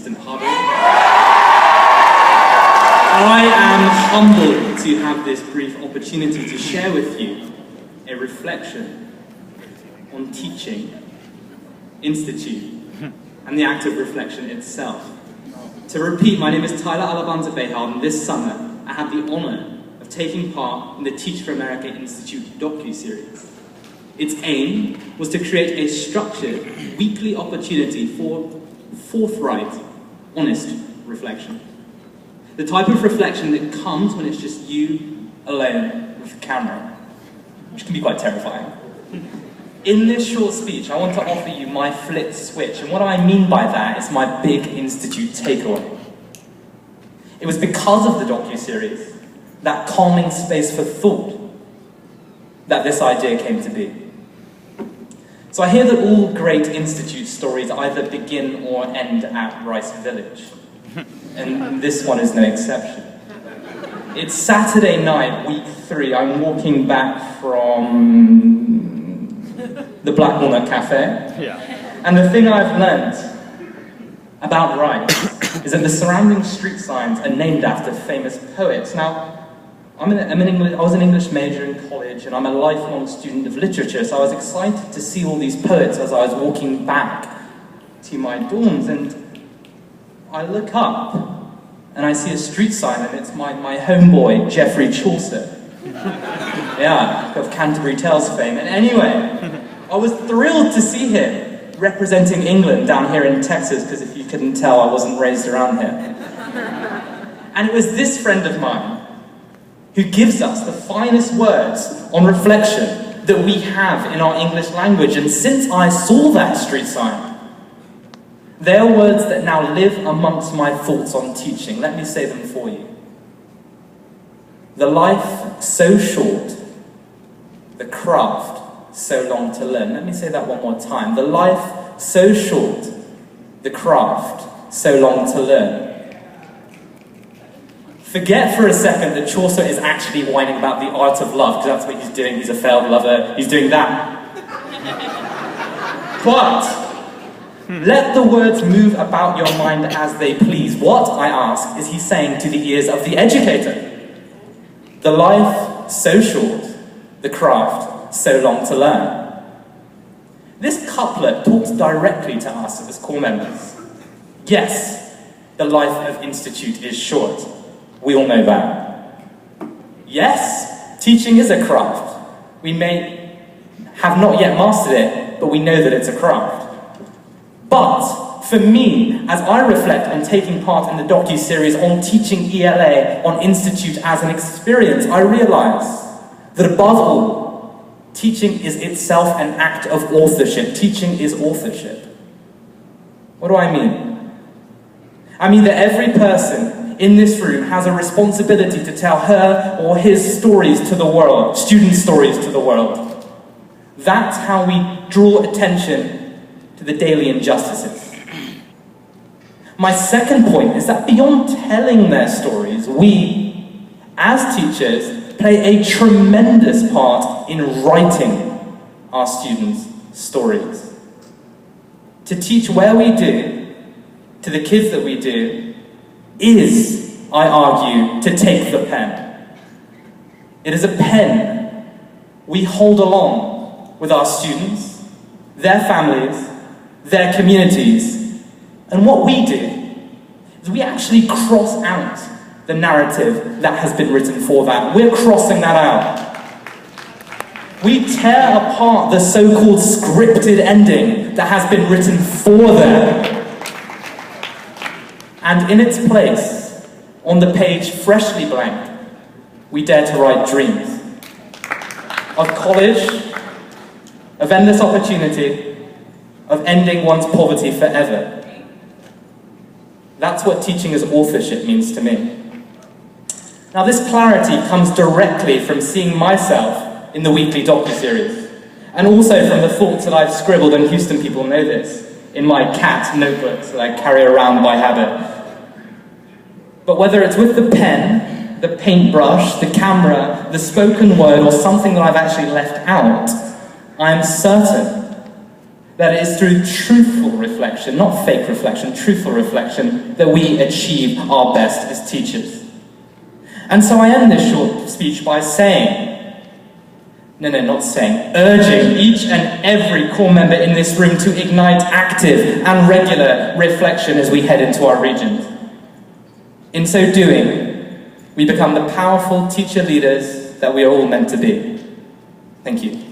assistant huddle. I am humbled to have this brief opportunity to share with you a reflection on teaching, institute, and the act of reflection itself. To repeat, my name is Tyler Alabanza-Behard, and this summer I had the honour of taking part in the Teach for America Institute docu-series. Its aim was to create a structured, weekly opportunity for forthright, honest reflection. The type of reflection that comes when it's just you alone with the camera, which can be quite terrifying. In this short speech, I want to offer you my flipped switch, and what I mean by that is my big institute takeaway. It was because of the docu-series, that calming space for thought, that this idea came to be. So I hear that all great institute stories either begin or end at Rice Village, and this one is no exception. It's Saturday night, week 3. I'm walking back from the Black Walnut Cafe, and the thing I've learned about Rice is that the surrounding street signs are named after famous poets. Now, I was an English major in college, and I'm a lifelong student of literature, so I was excited to see all these poets as I was walking back to my dorms, and I look up, and I see a street sign, and it's my homeboy, Geoffrey Chaucer. Yeah, of Canterbury Tales fame. And anyway, I was thrilled to see him representing England down here in Texas, because if you couldn't tell, I wasn't raised around here. And it was this friend of mine who gives us the finest words on reflection that we have in our English language. And since I saw that street sign, they are words that now live amongst my thoughts on teaching. Let me say them for you. The life so short, the craft so long to learn. Let me say that one more time. The life so short, the craft so long to learn. Forget for a second that Chaucer is actually whining about the art of love, because that's what he's doing. He's a failed lover. He's doing that. But let the words move about your mind as they please. What, I ask, is he saying to the ears of the educator? The life so short, the craft so long to learn. This couplet talks directly to us as core members. Yes, the life of Institute is short. We all know that. Yes, teaching is a craft. We may have not yet mastered it, but we know that it's a craft. But for me, as I reflect on taking part in the docu-series on teaching ELA on Institute as an experience, I realize that above all, teaching is itself an act of authorship. Teaching is authorship. What do I mean? I mean that every person in this room has a responsibility to tell her or his stories to the world, student stories to the world. That's how we draw attention to the daily injustices. My second point is that beyond telling their stories, we, as teachers, play a tremendous part in writing our students' stories. To teach where we do, to the kids that we do, is, I argue, to take the pen. It is a pen we hold along with our students, their families, their communities, and what we do is we actually cross out the narrative that has been written for that. We're crossing that out. We tear apart the so-called scripted ending that has been written for them. And in its place, on the page freshly blank, we dare to write dreams of college, of endless opportunity, of ending one's poverty forever. That's what teaching as authorship means to me. Now, this clarity comes directly from seeing myself in the weekly docu-series, and also from the thoughts that I've scribbled, and Houston people know this, in my cat notebooks that I carry around by habit. But whether it's with the pen, the paintbrush, the camera, the spoken word, or something that I've actually left out, I am certain that it is through truthful reflection, not fake reflection, truthful reflection, that we achieve our best as teachers. And so I end this short speech by urging each and every core member in this room to ignite active and regular reflection as we head into our regions. In so doing, we become the powerful teacher leaders that we are all meant to be. Thank you.